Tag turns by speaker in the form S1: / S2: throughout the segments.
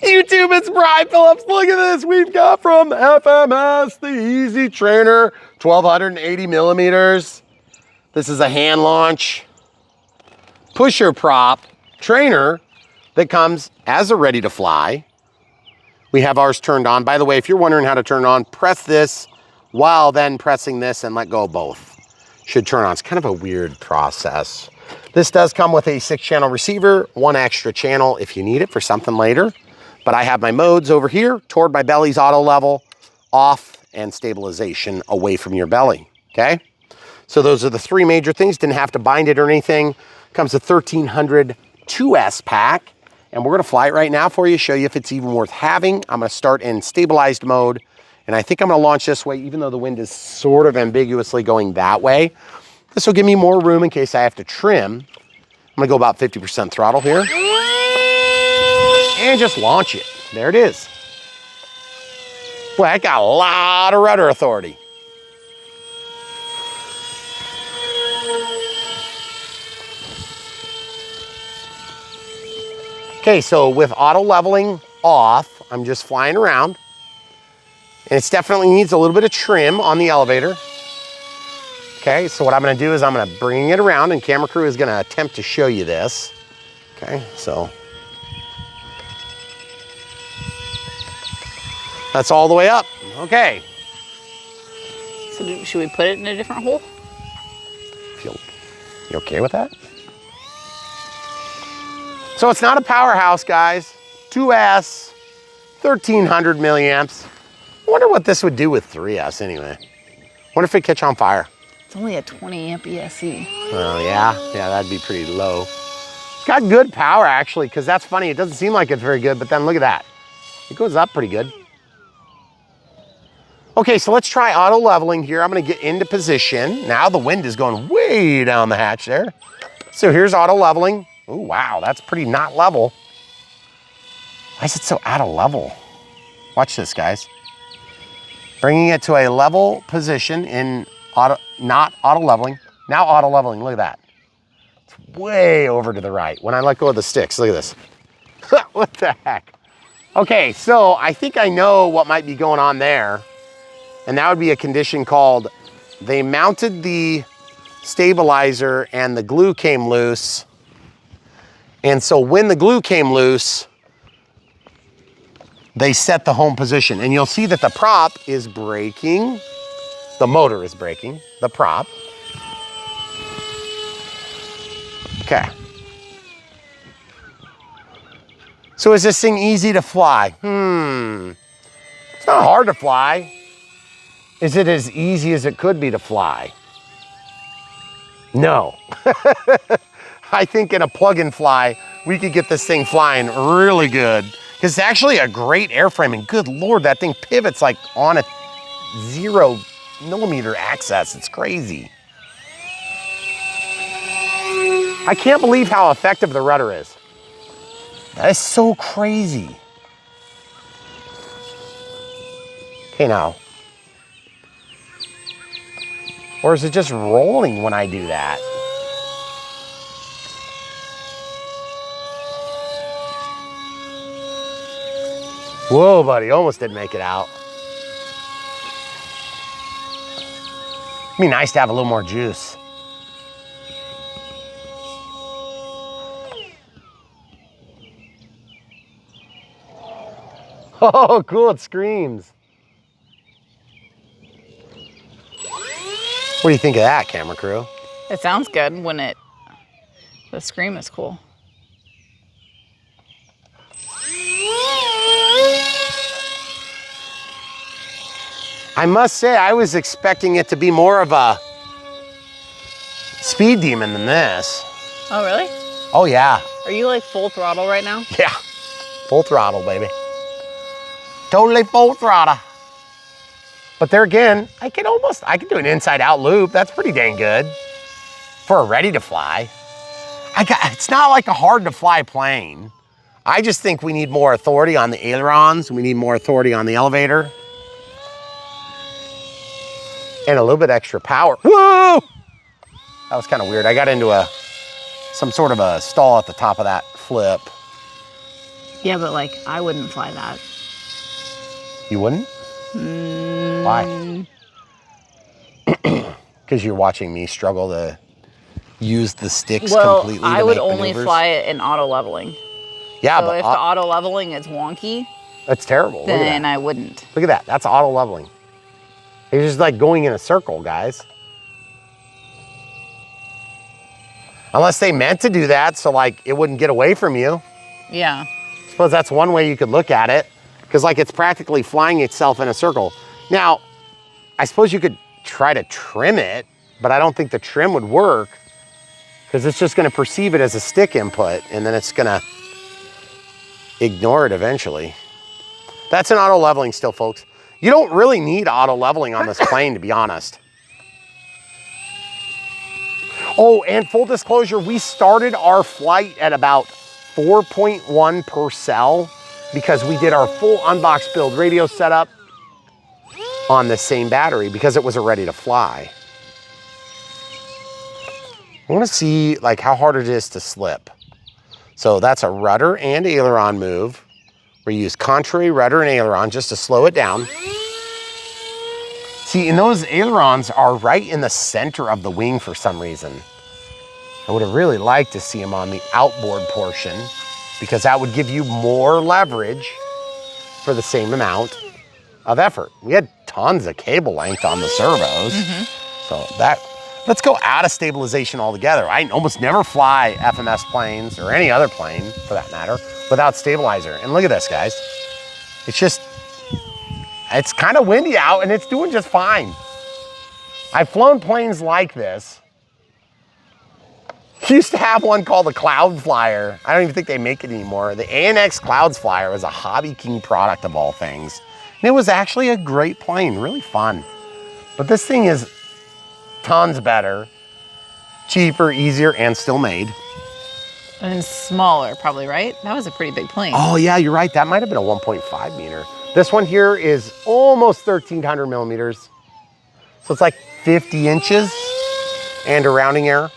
S1: YouTube, it's Brian Phillips. Look at this. We've got from FMS, the Easy Trainer, 1280 millimeters. This is a hand launch pusher prop trainer that comes as a ready to fly. We have ours turned on. By the way, if you're wondering how to turn on, press this while then pressing this and let go of both. Should turn on. It's kind of a weird process. This does come with a 6-channel receiver, 1 extra channel if you need it for something later. But I have my modes over here toward my belly's auto level, off, and stabilization away from your belly, okay? So those are the 3 major things. Didn't have to bind it or anything. Comes with 1300 2S pack. And we're gonna fly it right now for you, show you if it's even worth having. I'm gonna start in stabilized mode. And I think I'm gonna launch this way, even though the wind is sort of ambiguously going that way. This will give me more room in case I have to trim. I'm gonna go about 50% throttle here. And just launch it. There it is. Boy, that got a lot of rudder authority. Okay, so with auto leveling off, I'm just flying around. And it definitely needs a little bit of trim on the elevator. Okay, so what I'm gonna do is I'm gonna bring it around, and camera crew is gonna attempt to show you this. Okay, so. That's all the way up. Okay.
S2: So should we put it in a different hole?
S1: You okay with that? So it's not a powerhouse, guys. 2S, 1300 milliamps. I wonder what this would do with 3S anyway. Wonder if it'd catch on fire.
S2: It's only a 20 amp ESC.
S1: Oh yeah, that'd be pretty low. It's got good power actually, because that's funny. It doesn't seem like it's very good, but then look at that. It goes up pretty good. Okay, so let's try auto leveling here. I'm gonna get into position. Now the wind is going way down the hatch there. So here's auto leveling. Oh, wow, that's pretty not level. Why is it so out of level? Watch this, guys. Bringing it to a level position in not auto leveling. Now auto leveling, look at that. It's way over to the right. When I let go of the sticks, look at this. What the heck? Okay, so I think I know what might be going on there. And that would be a condition called, they mounted the stabilizer and the glue came loose. And so when the glue came loose, they set the home position. And you'll see that the prop is braking. The motor is braking, the prop. Okay. So is this thing easy to fly? It's not hard to fly. Is it as easy as it could be to fly? No. I think in a plug-and fly, we could get this thing flying really good. Because it's actually a great airframe, and good Lord, that thing pivots like on a 0 millimeter axis. It's crazy. I can't believe how effective the rudder is. That is so crazy. Okay, now. Or is it just rolling when I do that? Whoa, buddy, almost didn't make it out. It'd be nice to have a little more juice. Oh, cool, it screams. What do you think of that, camera crew?
S2: It sounds good when the scream is cool.
S1: I must say, I was expecting it to be more of a speed demon than this.
S2: Oh, really?
S1: Oh, yeah.
S2: Are you like full throttle right now?
S1: Yeah, full throttle, baby. Totally full throttle. But there again, I could do an inside out loop. That's pretty dang good for a ready to fly. It's not like a hard to fly plane. I just think we need more authority on the ailerons. We need more authority on the elevator. And a little bit extra power. Whoa! That was kind of weird. I got into some sort of a stall at the top of that flip.
S2: Yeah, but like, I wouldn't fly that.
S1: You wouldn't? Why? Because you're watching me struggle to use the sticks completely
S2: I
S1: to
S2: would
S1: make
S2: only
S1: maneuvers.
S2: fly it in auto leveling.
S1: Yeah,
S2: So
S1: but
S2: if the auto leveling is wonky,
S1: that's terrible. Look at
S2: then
S1: that.
S2: I wouldn't.
S1: Look at that. That's auto leveling. It's just like going in a circle, guys. Unless they meant to do that so like it wouldn't get away from you.
S2: Yeah.
S1: I suppose that's one way you could look at it, because like it's practically flying itself in a circle. Now, I suppose you could try to trim it, but I don't think the trim would work, because it's just gonna perceive it as a stick input and then it's gonna ignore it eventually. That's an auto leveling still, folks. You don't really need auto leveling on this plane, to be honest. Oh, and full disclosure, we started our flight at about 4.1 per cell because we did our full unbox build radio setup on the same battery because it wasn't ready to fly. I want to see like how hard it is to slip. So that's a rudder and aileron move. We use contrary rudder and aileron just to slow it down. See, and those ailerons are right in the center of the wing for some reason. I would have really liked to see them on the outboard portion because that would give you more leverage for the same amount of effort. We had tons of cable length on the servos. So let's go out of stabilization altogether. I almost never fly FMS planes or any other plane for that matter without stabilizer. And look at this, guys. It's kind of windy out and it's doing just fine. I've flown planes like this. Used to have one called the Cloud Flyer. I don't even think they make it anymore. The ANX Clouds Flyer was a Hobby King product of all things. And it was actually a great plane, really fun. But this thing is tons better, cheaper, easier, and still made.
S2: And smaller, probably, right? That was a pretty big plane.
S1: Oh yeah, you're right. That might have been a 1.5 meter. This one here is almost 1,300 millimeters. So it's like 50 inches and a rounding error.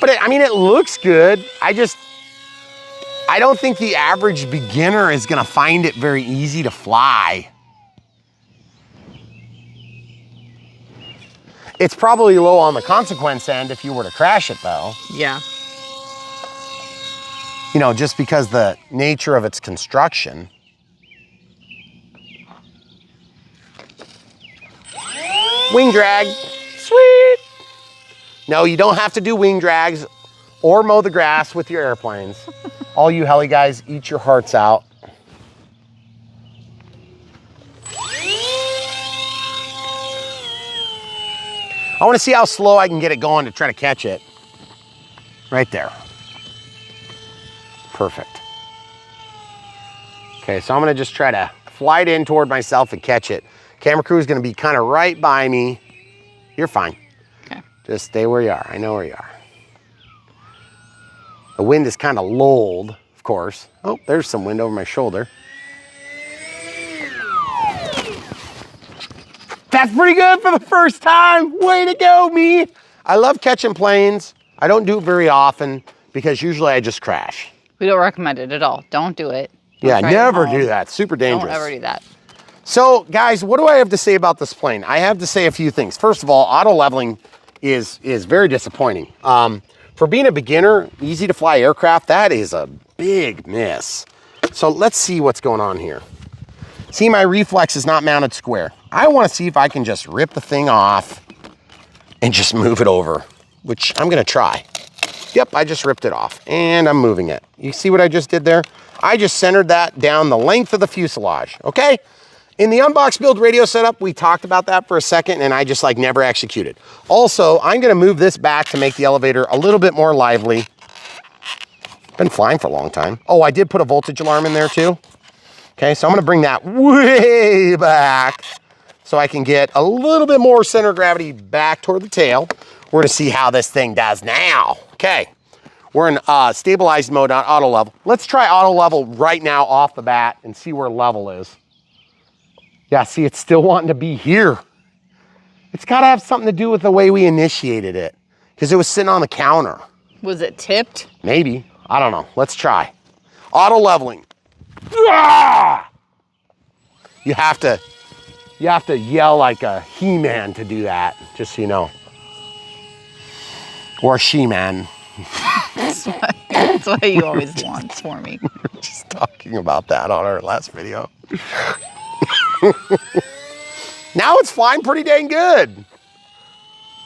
S1: But it looks good. I don't think the average beginner is gonna find it very easy to fly. It's probably low on the consequence end if you were to crash it though.
S2: Yeah.
S1: You know, just because the nature of its construction. Wing drag, sweet. No, you don't have to do wing drags or mow the grass with your airplanes. All you heli guys, eat your hearts out. I want to see how slow I can get it going to try to catch it. Right there. Perfect. Okay, so I'm gonna just try to fly it in toward myself and catch it. Camera crew is gonna be kind of right by me. You're fine.
S2: Okay.
S1: Just stay where you are. I know where you are. The wind is kind of lulled, of course. Oh, there's some wind over my shoulder. That's pretty good for the first time. Way to go, me. I love catching planes. I don't do it very often because usually I just crash.
S2: We don't recommend it at all. Don't do it.
S1: Yeah, never do that. Super dangerous.
S2: Don't ever do that.
S1: So, guys, what do I have to say about this plane? I have to say a few things. First of all, auto leveling is very disappointing. For being a beginner, easy to fly aircraft, that is a big miss. So let's see what's going on here. See, my reflex is not mounted square. I want to see if I can just rip the thing off and just move it over, which I'm going to try. Yep, I just ripped it off and I'm moving it. You see what I just did there? I just centered that down the length of the fuselage, okay? In the unbox build radio setup, we talked about that for a second and I just like never executed. Also, I'm gonna move this back to make the elevator a little bit more lively. Been flying for a long time. Oh, I did put a voltage alarm in there too. Okay, so I'm gonna bring that way back so I can get a little bit more center of gravity back toward the tail. We're gonna see how this thing does now. Okay, we're in stabilized mode on auto level. Let's try auto level right now off the bat and see where level is. Yeah, see, it's still wanting to be here. It's gotta have something to do with the way we initiated it because it was sitting on the counter.
S2: Was it tipped?
S1: Maybe. I don't know. Let's try. Auto leveling. Ah! You have to yell like a He-Man to do that, just so you know. Or She-Man.
S2: That's why you always launch for me.
S1: We were just talking about that on our last video. Now it's flying pretty dang good.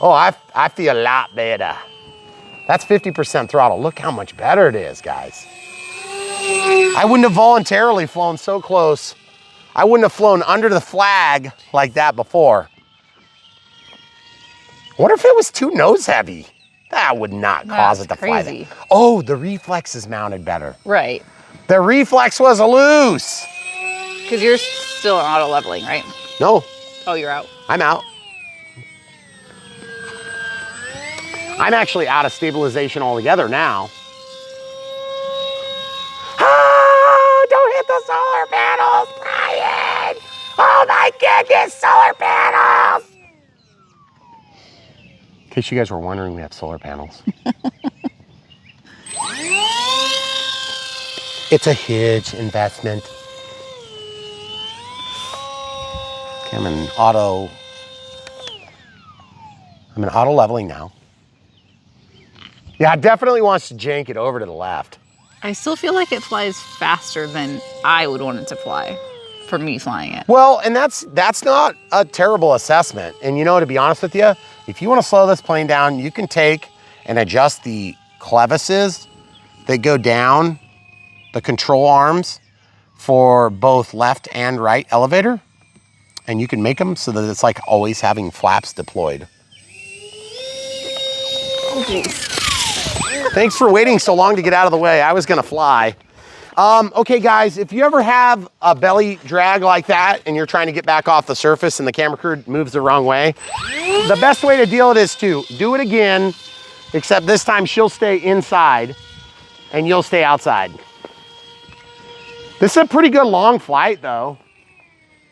S1: Oh, I feel a lot better. That's 50% throttle. Look how much better it is, guys. I wouldn't have voluntarily flown so close. I wouldn't have flown under the flag like that before. I wonder if it was too nose heavy. That would not cause it to fly
S2: crazy.
S1: that. Oh, the reflex is mounted better.
S2: Right.
S1: The reflex was loose.
S2: Because you're still auto leveling, right?
S1: No,
S2: Oh, you're out.
S1: I'm out. I'm actually out of stabilization altogether now. Oh, don't hit the solar panels, Brian! Oh my goodness, solar panels! In case you guys were wondering, we have solar panels. It's a huge investment. Okay, I'm in auto leveling now. Yeah, it definitely wants to jank it over to the left.
S2: I still feel like it flies faster than I would want it to fly for me flying it.
S1: Well, and that's not a terrible assessment. And you know, to be honest with you, if you want to slow this plane down, you can take and adjust the clevises that go down the control arms for both left and right elevator. And you can make them so that it's like always having flaps deployed.
S2: Oh, geez.
S1: Thanks for waiting so long to get out of the way. I was gonna fly. Okay guys, if you ever have a belly drag like that and you're trying to get back off the surface and the camera crew moves the wrong way, the best way to deal with it is to do it again, except this time she'll stay inside and you'll stay outside. This is a pretty good long flight though.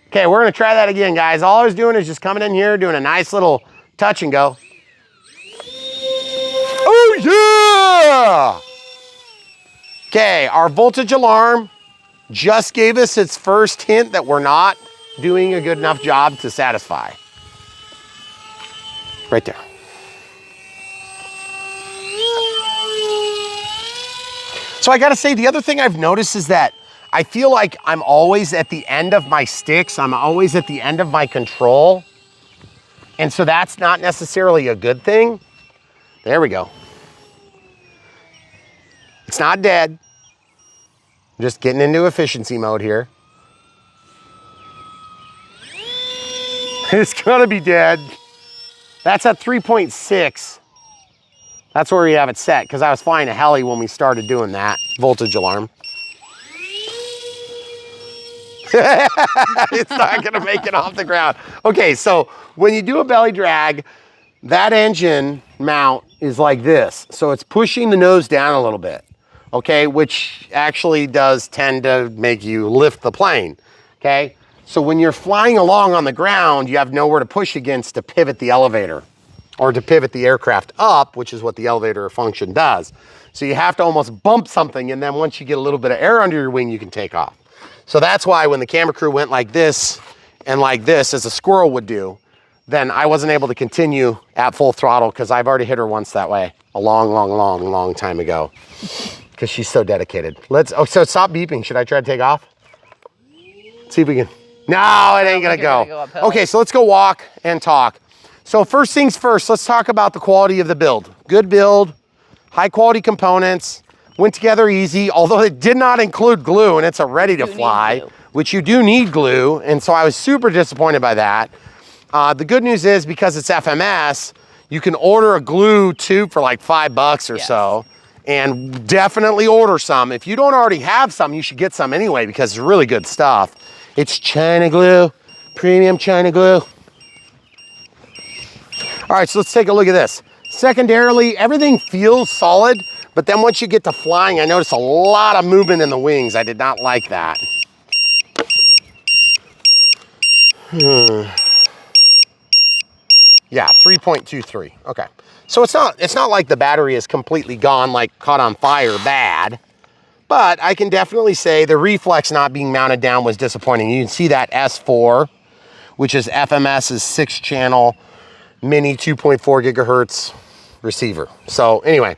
S1: Okay, we're gonna try that again, guys. All I was doing is just coming in here, doing a nice little touch and go. Oh yeah! Okay, our voltage alarm just gave us its first hint that we're not doing a good enough job to satisfy. Right there. So I gotta say, the other thing I've noticed is that I feel like I'm always at the end of my sticks. I'm always at the end of my control. And so that's not necessarily a good thing. There we go. It's not dead. I'm just getting into efficiency mode here. It's gonna be dead. That's at 3.6. That's where we have it set, because I was flying a heli when we started doing that voltage alarm. It's not gonna make it off the ground. Okay, so when you do a belly drag, that engine mount is like this. So it's pushing the nose down a little bit, okay, which actually does tend to make you lift the plane, okay? So when you're flying along on the ground, you have nowhere to push against to pivot the elevator or to pivot the aircraft up, which is what the elevator function does. So you have to almost bump something, and then once you get a little bit of air under your wing, you can take off. So that's why when the camera crew went like this and like this, as a squirrel would do, then I wasn't able to continue at full throttle because I've already hit her once that way a long time ago because she's so dedicated. So stop beeping. Should I try to take off? See if we can. No, it ain't gonna go. Okay, so let's go walk and talk. So first things first, let's talk about the quality of the build. Good build, high quality components, went together easy, although it did not include glue and it's a ready to fly, which you do need glue. And so I was super disappointed by that. The good news is because it's FMS, you can order a glue tube for like $5 or so, and definitely order some. If you don't already have some, you should get some anyway because it's really good stuff. It's China glue, premium China glue. All right, so let's take a look at this. Secondarily, everything feels solid, but then once you get to flying, I noticed a lot of movement in the wings. I did not like that. Yeah, 3.23. Okay. So it's not like the battery is completely gone, like caught on fire bad. But I can definitely say the reflex not being mounted down was disappointing. You can see that S4, which is FMS's 6-channel mini 2.4 gigahertz receiver. So anyway,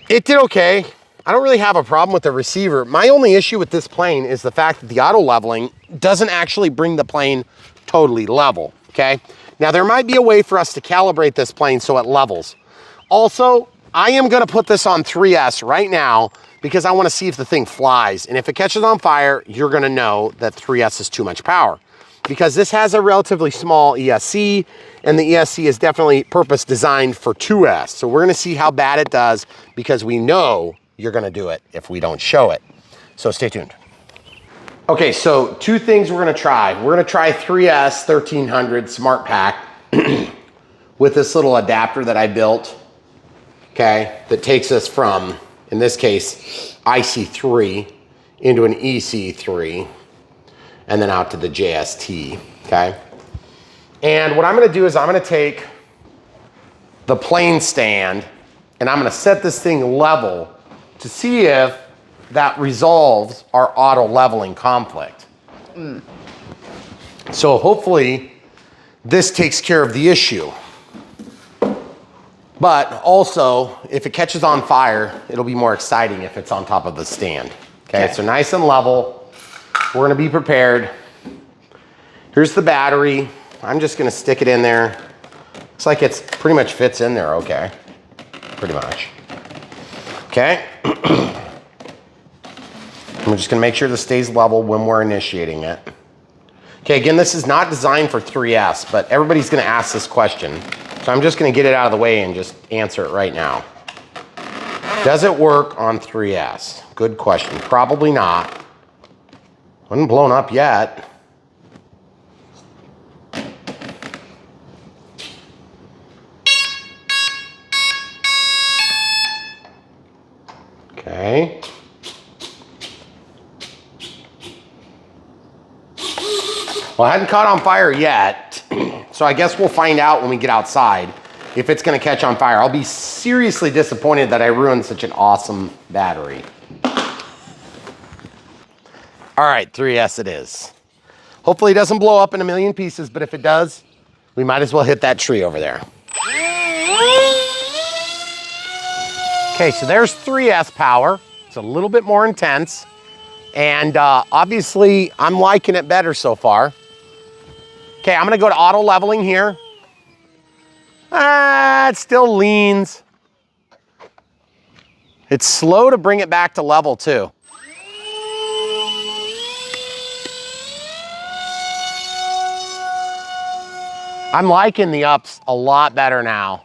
S1: it did okay. I don't really have a problem with the receiver. My only issue with this plane is the fact that the auto leveling doesn't actually bring the plane totally level, okay? Now there might be a way for us to calibrate this plane so it levels. Also, I am gonna put this on 3S right now because I wanna see if the thing flies. And if it catches on fire, you're gonna know that 3S is too much power. Because this has a relatively small ESC, and the ESC is definitely purpose designed for 2S. So we're gonna see how bad it does because we know you're gonna do it if we don't show it. So stay tuned. Okay, so 2 things we're gonna try. We're gonna try 3S 1300 Smart Pack with this little adapter that I built, okay, that takes us from, in this case, IC3 into an EC3, and then out to the JST, okay? And what I'm gonna do is I'm gonna take the plane stand and I'm gonna set this thing level to see if that resolves our auto leveling conflict. So hopefully this takes care of the issue. But also, if it catches on fire, it'll be more exciting if it's on top of the stand. Okay, so nice and level. We're gonna be prepared. Here's the battery. I'm just gonna stick it in there. Looks like it's pretty much fits in there okay. Pretty much. Okay. I'm just gonna make sure this stays level when we're initiating it. Okay, again, this is not designed for 3S, but everybody's gonna ask this question. So I'm just gonna get it out of the way and just answer it right now. Does it work on 3S? Good question. Probably not. Wasn't blown up yet. Okay. Well, it hadn't caught on fire yet, so I guess we'll find out when we get outside if it's gonna catch on fire. I'll be seriously disappointed that I ruined such an awesome battery. All right, 3S it is. Hopefully it doesn't blow up in a million pieces, but if it does, we might as well hit that tree over there. Okay, so there's 3S power. It's a little bit more intense. And obviously, I'm liking it better so far. Okay, I'm gonna go to auto leveling here. It still leans. It's slow to bring it back to level too. I'm liking the ups a lot better now.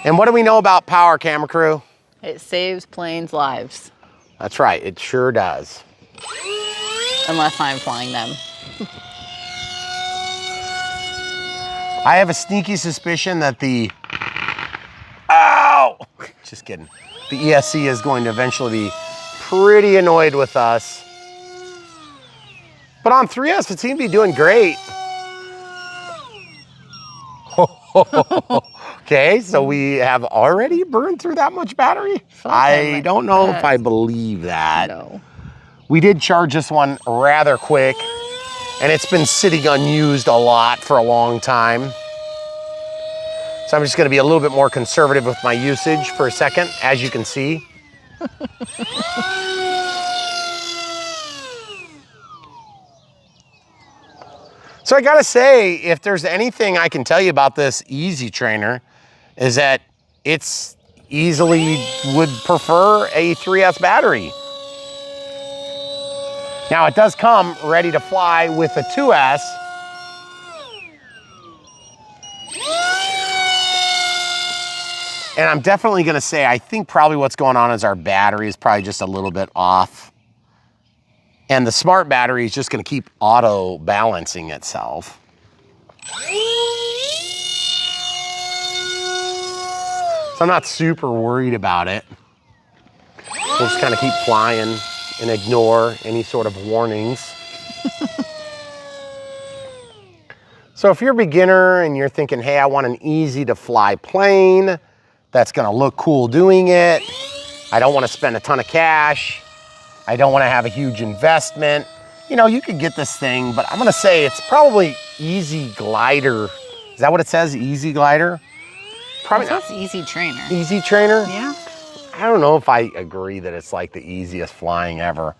S1: And what do we know about power, camera crew?
S2: It saves planes' lives.
S1: That's right, it sure does.
S2: Unless I'm flying them.
S1: I have a sneaky suspicion that the, ow! Just kidding. The ESC is going to eventually be pretty annoyed with us. But on 3S, it seemed to be doing great. Okay, so we have already burned through that much battery? I don't know if I believe that.
S2: No.
S1: We did charge this one rather quick, and it's been sitting unused a lot for a long time. So I'm just gonna be a little bit more conservative with my usage for a second, as you can see. So I gotta say, if there's anything I can tell you about this Easy Trainer, is that it's easily would prefer a 3S battery. Now it does come ready to fly with a 2S. And I'm definitely gonna say, I think probably what's going on is our battery is probably just a little bit off. And the smart battery is just gonna keep auto balancing itself. So I'm not super worried about it. We'll just kind of keep flying and ignore any sort of warnings. So if you're a beginner and you're thinking, hey, I want an easy to fly plane that's gonna look cool doing it, I don't wanna spend a ton of cash, I don't wanna have a huge investment, you know, you could get this thing, but I'm gonna say it's probably Easy Glider. Is that what it says, Easy Glider? Probably not.
S2: That's Easy Trainer.
S1: Easy Trainer?
S2: Yeah.
S1: I don't know if I agree that it's like the easiest flying ever.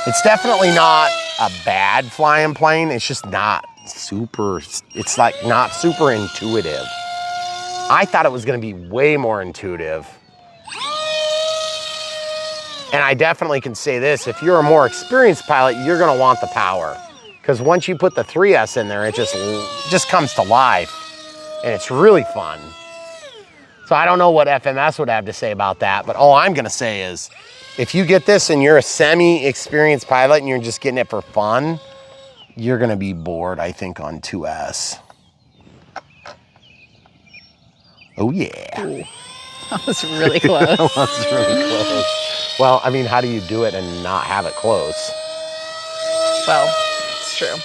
S1: It's definitely not a bad flying plane, it's just not super, it's like not super intuitive. I thought it was gonna be way more intuitive. And I definitely can say this, if you're a more experienced pilot, you're gonna want the power. Because once you put the 3S in there, it just comes to life. And it's really fun. So I don't know what FMS would have to say about that, but all I'm gonna say is, if you get this and you're a semi-experienced pilot and you're just getting it for fun, you're gonna be bored, I think, on 2S. Oh yeah.
S2: Ooh, that was really close.
S1: That was really close. Well, I mean, how do you do it and not have it close?
S2: Well, it's true.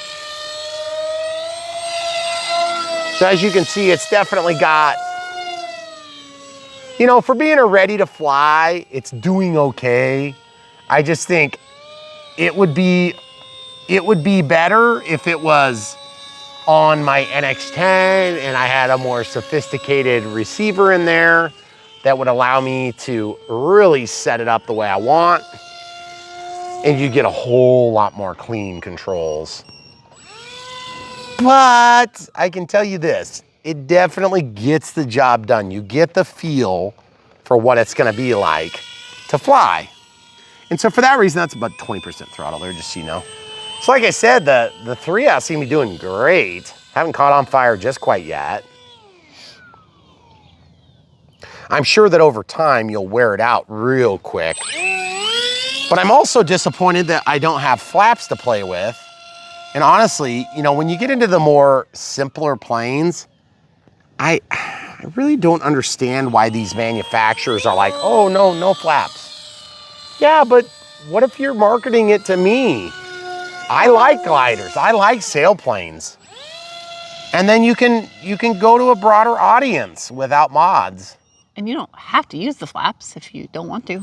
S1: So as you can see, it's definitely got, you know, for being a ready to fly, it's doing okay. I just think it would be better if it was on my NX-10 and I had a more sophisticated receiver in there that would allow me to really set it up the way I want. And you get a whole lot more clean controls. But I can tell you this, it definitely gets the job done. You get the feel for what it's gonna be like to fly. And so for that reason, that's about 20% throttle there, just so you know. So like I said, the 3S seem to be doing great. Haven't caught on fire just quite yet. I'm sure that over time, you'll wear it out real quick. But I'm also disappointed that I don't have flaps to play with. And honestly, you know, when you get into the more simpler planes, I really don't understand why these manufacturers are like, oh no, no flaps. Yeah, but what if you're marketing it to me? I like gliders, I like sailplanes. And then you can go to a broader audience without mods.
S2: And you don't have to use the flaps if you don't want to.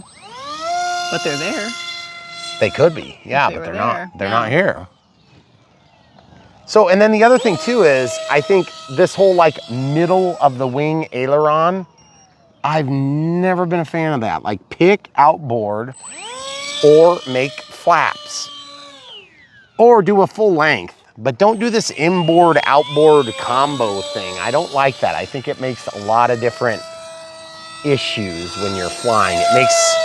S2: But they're there.
S1: They could be, yeah,
S2: If they
S1: but
S2: were
S1: they're not.
S2: there,
S1: They're
S2: yeah.
S1: not here. So, and then the other thing too is, I think this whole like middle of the wing aileron, I've never been a fan of that. Like pick outboard or make flaps or do a full length, but don't do this inboard outboard combo thing. I don't like that. I think it makes a lot of different issues when you're flying. It makes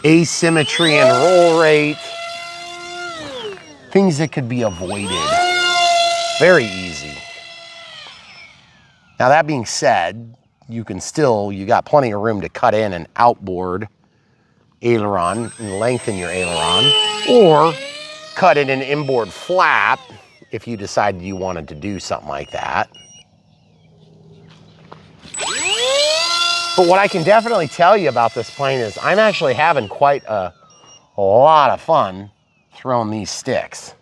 S1: asymmetry and roll rate, things that could be avoided very easy. Now that being said, you got plenty of room to cut in an outboard aileron and lengthen your aileron, or cut in an inboard flap if you decided you wanted to do something like that. But what I can definitely tell you about this plane is I'm actually having quite a lot of fun throwing these sticks.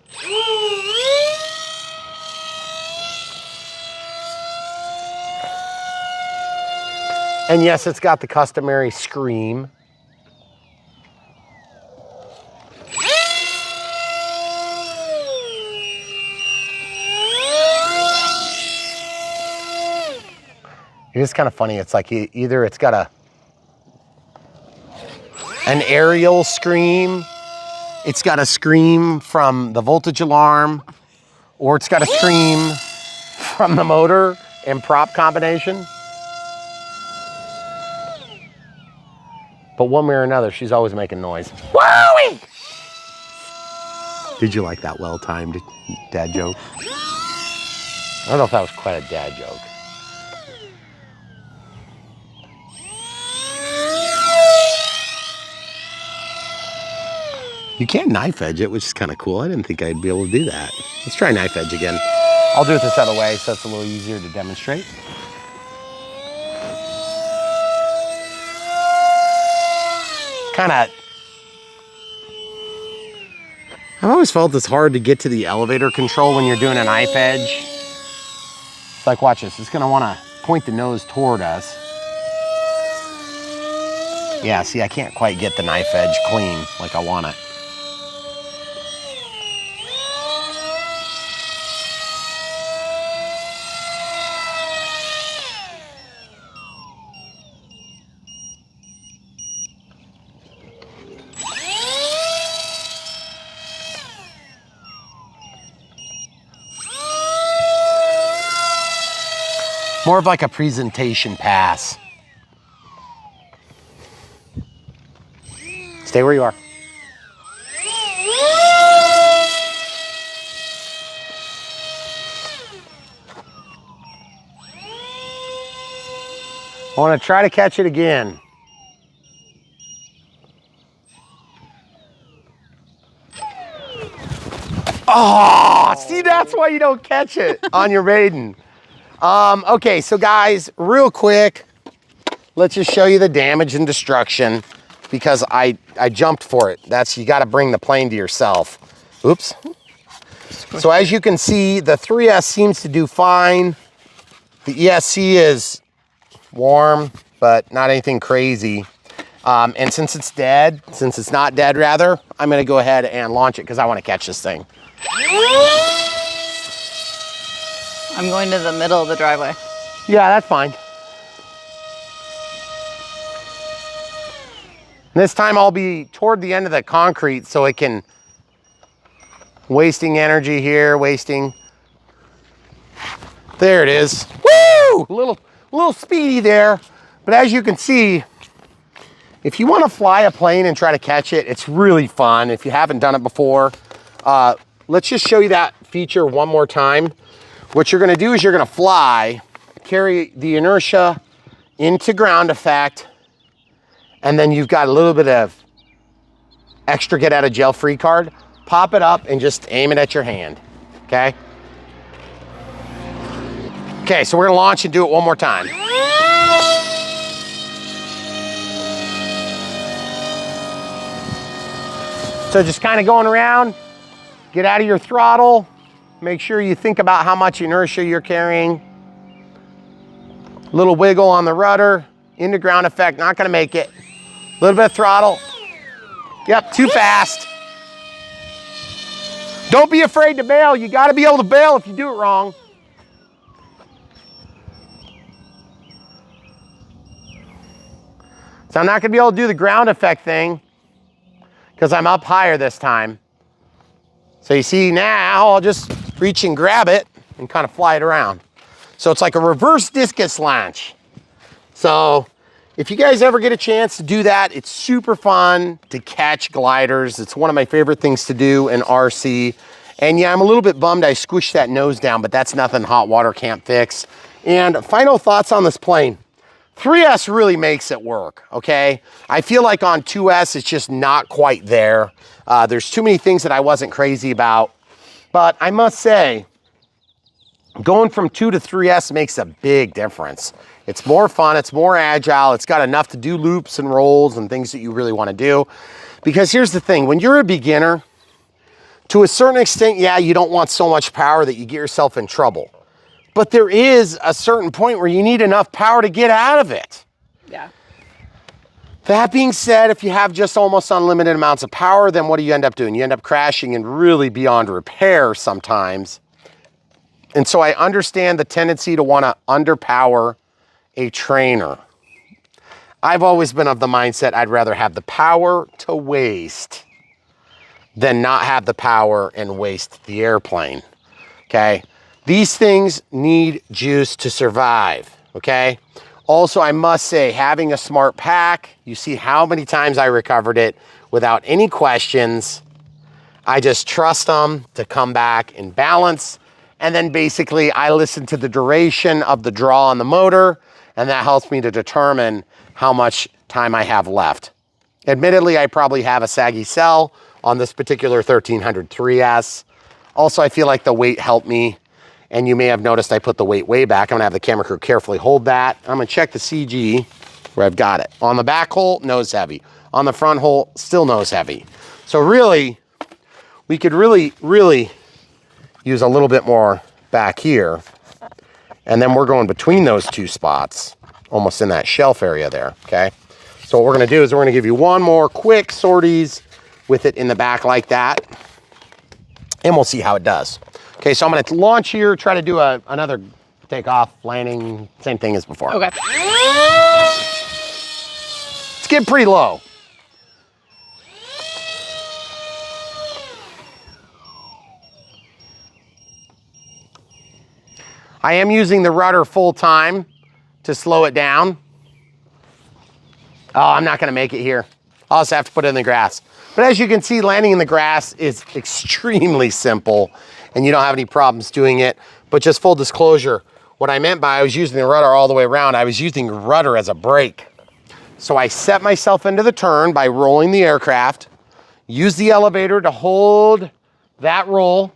S1: And yes, it's got the customary scream. It is kind of funny. It's like either it's got an aerial scream, it's got a scream from the voltage alarm, or it's got a scream from the motor and prop combination. But one way or another, she's always making noise. Wowee! Did you like that well-timed dad joke? I don't know if that was quite a dad joke. You can knife edge it, which is kind of cool. I didn't think I'd be able to do that. Let's try knife edge again. I'll do it this other way so it's a little easier to demonstrate. I've always felt it's hard to get to the elevator control when you're doing a knife edge. It's like, watch this. It's gonna wanna point the nose toward us. Yeah, see, I can't quite get the knife edge clean like I want it. More of like a presentation pass. Stay where you are. I want to try to catch it again. Oh, see, that's why you don't catch it on your Maiden. Okay, so guys, real quick, let's just show you the damage and destruction because I jumped for it. You got to bring the plane to yourself. Oops. So as you can see, the 3S seems to do fine. The ESC is warm, but not anything crazy. And since it's not dead rather, I'm gonna go ahead and launch it because I want to catch this thing.
S2: I'm going to the middle of the driveway.
S1: Yeah, that's fine. This time I'll be toward the end of the concrete so it can, wasting energy here, wasting. There it is. Woo! A little speedy there. But as you can see, if you want to fly a plane and try to catch it, it's really fun. If you haven't done it before, let's just show you that feature one more time. What you're gonna do is you're gonna fly, carry the inertia into ground effect, and then you've got a little bit of extra get out of jail free card. Pop it up and just aim it at your hand, okay? Okay, so we're gonna launch and do it one more time. So just kind of going around, get out of your throttle, make sure you think about how much inertia you're carrying. Little wiggle on the rudder, into ground effect, not gonna make it. A little bit of throttle. Yep, too fast. Don't be afraid to bail. You gotta be able to bail if you do it wrong. So I'm not gonna be able to do the ground effect thing because I'm up higher this time. So you see now, I'll just reach and grab it and kind of fly it around. So it's like a reverse discus launch. So if you guys ever get a chance to do that, it's super fun to catch gliders. It's one of my favorite things to do in RC. And yeah, I'm a little bit bummed I squished that nose down, but that's nothing hot water can't fix. And final thoughts on this plane. 3S really makes it work, okay? I feel like on 2S, it's just not quite there. There's too many things that I wasn't crazy about. But I must say, going from 2 to 3S makes a big difference. It's more fun, it's more agile, it's got enough to do loops and rolls and things that you really wanna do. Because here's the thing, when you're a beginner, to a certain extent, yeah, you don't want so much power that you get yourself in trouble. But there is a certain point where you need enough power to get out of it.
S2: Yeah.
S1: That being said, if you have just almost unlimited amounts of power, then what do you end up doing? You end up crashing and really beyond repair sometimes. And so I understand the tendency to want to underpower a trainer. I've always been of the mindset I'd rather have the power to waste than not have the power and waste the airplane, okay? These things need juice to survive, okay? Also, I must say, having a smart pack, you see how many times I recovered it without any questions. I just trust them to come back in balance. And then basically I listen to the duration of the draw on the motor, and that helps me to determine how much time I have left. Admittedly, I probably have a saggy cell on this particular 1300 3S. Also, I feel like the weight helped me. And you may have noticed I put the weight way back. I'm gonna have the camera crew carefully hold that. I'm gonna check the CG where I've got it. On the back hole, nose heavy. On the front hole, still nose heavy. So really, we could really, really use a little bit more back here. And then we're going between those two spots, almost in that shelf area there, okay? So what we're gonna do is we're gonna give you one more quick sorties with it in the back like that, and we'll see how it does. Okay, so I'm gonna launch here, try to do another takeoff, landing, same thing as before.
S2: Okay.
S1: It's getting pretty low. I am using the rudder full time to slow it down. Oh, I'm not gonna make it here. I'll just have to put it in the grass. But as you can see, landing in the grass is extremely simple and you don't have any problems doing it. But just full disclosure, what I meant by I was using the rudder all the way around, I was using rudder as a brake. So I set myself into the turn by rolling the aircraft, use the elevator to hold that roll.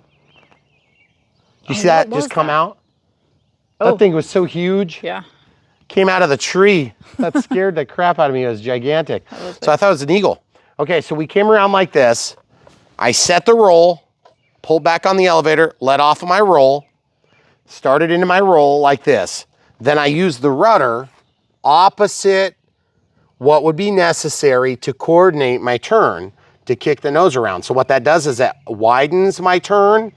S1: You see that just come out? That thing was so huge.
S2: Yeah.
S1: Came out of the tree. That scared the crap out of me. It was gigantic. So I thought it was an eagle. Okay, so we came around like this. I set the roll, pulled back on the elevator, let off of my roll, started into my roll like this. Then I used the rudder opposite what would be necessary to coordinate my turn to kick the nose around. So what that does is that widens my turn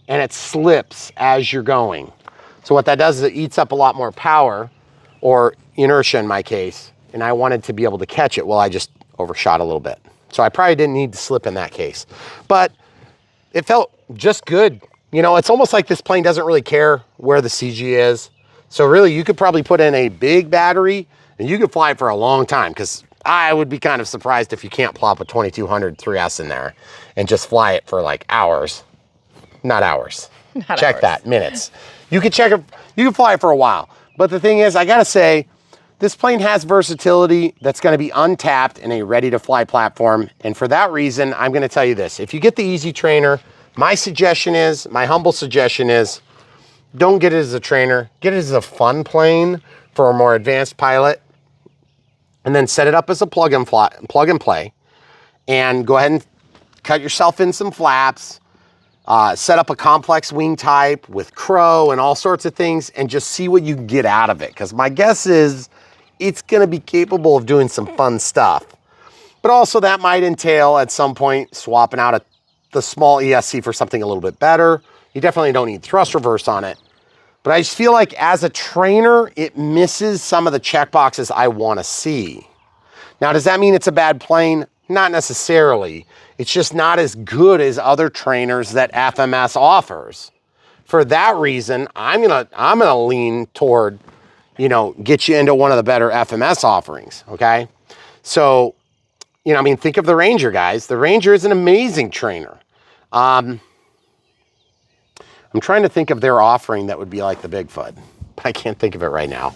S1: and it slips as you're going. So what that does is it eats up a lot more power, or inertia in my case, and I wanted to be able to catch it. Well, I just overshot a little bit. So I probably didn't need to slip in that case. But it felt just good. You know, it's almost like this plane doesn't really care where the CG is. So really, you could probably put in a big battery and you could fly it for a long time, because I would be kind of surprised if you can't plop a 2200 3S in there and just fly it for like hours. Not hours.
S2: Not
S1: check
S2: hours.
S1: that, minutes. You could check it, you can fly it for a while. But the thing is, I gotta say, this plane has versatility that's gonna be untapped in a ready-to-fly platform. And for that reason, I'm gonna tell you this. If you get the Easy Trainer, my humble suggestion is, don't get it as a trainer. Get it as a fun plane for a more advanced pilot. And then set it up as a plug and play. And go ahead and cut yourself in some flaps. Set up a complex wing type with crow and all sorts of things, and just see what you can get out of it. Because my guess is it's gonna be capable of doing some fun stuff. But also that might entail at some point swapping out the small ESC for something a little bit better. You definitely don't need thrust reverse on it. But I just feel like as a trainer, it misses some of the check boxes I wanna see. Now, does that mean it's a bad plane? Not necessarily. It's just not as good as other trainers that FMS offers. For that reason, I'm gonna lean toward, get you into one of the better FMS offerings, okay? So, think of the Ranger, guys. The Ranger is an amazing trainer. I'm trying to think of their offering that would be like the Bigfoot, but I can't think of it right now.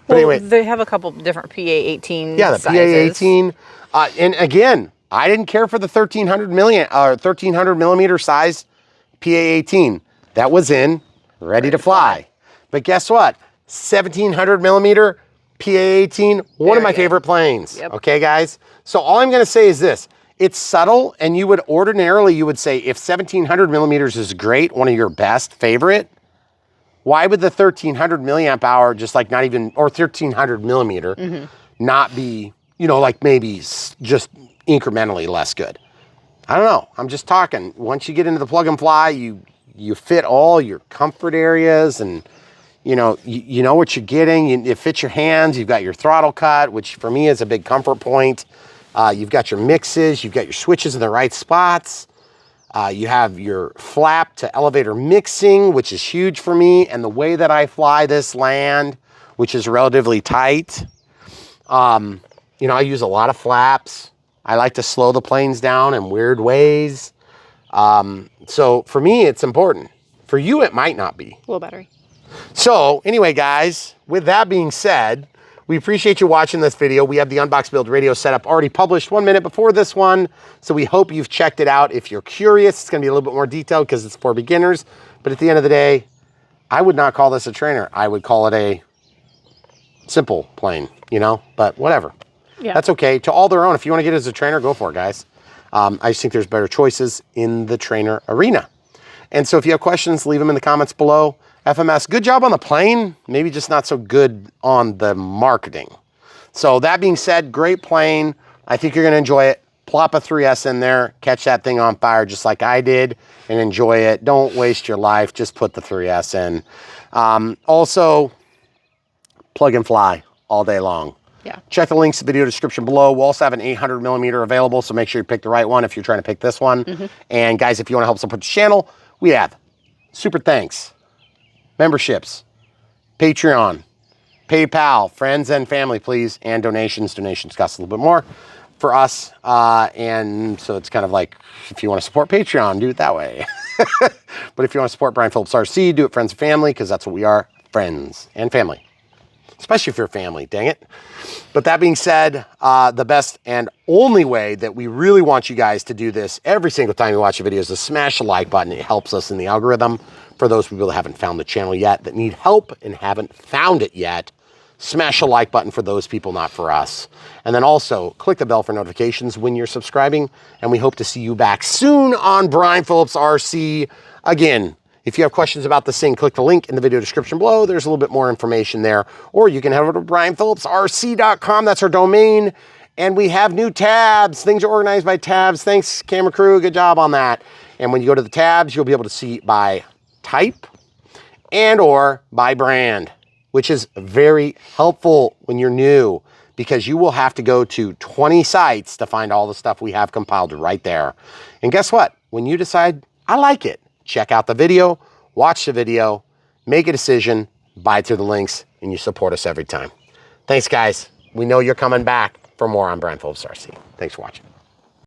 S1: But
S2: Well,
S1: anyway,
S2: they have a couple different PA-18
S1: yeah, the
S2: sizes.
S1: PA-18. And again, I didn't care for the 1300 millimeter size PA-18. That was in ready to fly. But guess what? 1700 millimeter PA-18, one of my favorite planes.
S2: Yep.
S1: Okay, guys? So all I'm gonna say is this. It's subtle, and you would say if 1700 millimeters is great, one of your best favorite, why would the 1300 milliamp hour or 1300 millimeter not be, maybe just incrementally less good? I don't know. I'm just talking. Once you get into the plug and fly, you fit all your comfort areas, and you know what you're getting. It fits your hands. You've got your throttle cut, which for me is a big comfort point. You've got your mixes. You've got your switches in the right spots. You have your flap to elevator mixing, which is huge for me. And the way that I fly this land, which is relatively tight, I use a lot of flaps. I like to slow the planes down in weird ways. So for me, it's important. For you, it might not be.
S2: Low battery.
S1: So anyway, guys, with that being said, we appreciate you watching this video. We have the Unbox Build Radio setup already published 1 minute before this one. So we hope you've checked it out. If you're curious, it's gonna be a little bit more detailed because it's for beginners. But at the end of the day, I would not call this a trainer. I would call it a simple plane, but whatever.
S2: Yeah.
S1: That's okay. To all their own. If you want to get it as a trainer, go for it, guys. I just think there's better choices in the trainer arena. And so if you have questions, leave them in the comments below. FMS, good job on the plane, maybe just not so good on the marketing. So that being said, great plane. I think you're gonna enjoy it. Plop a 3S in there, catch that thing on fire just like I did, and enjoy it. Don't waste your life, just put the 3S in. Also, plug and fly all day long.
S2: Yeah.
S1: Check the links in the video description below. We'll also have an 800 millimeter available, so make sure you pick the right one if you're trying to pick this one. And guys, if you wanna help support the channel, we have super thanks, memberships, Patreon, PayPal, friends and family, please, and donations. Donations cost a little bit more for us. And so it's kind of like, if you want to support Patreon, do it that way. But if you want to support Brian Phillips RC, do it friends and family, because that's what we are, friends and family. Especially if you're family, dang it. But that being said, the best and only way that we really want you guys to do this every single time you watch a video is to smash the like button. It helps us in the algorithm. For those people that haven't found the channel yet, that need help and haven't found it yet, smash the like button for those people, not for us. And then also click the bell for notifications when you're subscribing. And we hope to see you back soon on Brian Phillips RC. Again, if you have questions about this thing, click the link in the video description below. There's a little bit more information there. Or you can head over to brianphillipsrc.com. That's our domain. And we have new tabs. Things are organized by tabs. Thanks, camera crew. Good job on that. And when you go to the tabs, you'll be able to see by type and or by brand, which is very helpful when you're new, because you will have to go to 20 sites to find all the stuff we have compiled right there. And guess what? When you decide, I like it, check out the video, watch the video, make a decision, buy through the links, and you support us every time. Thanks, guys. We know you're coming back for more on Brian Phillips RC. Thanks for watching.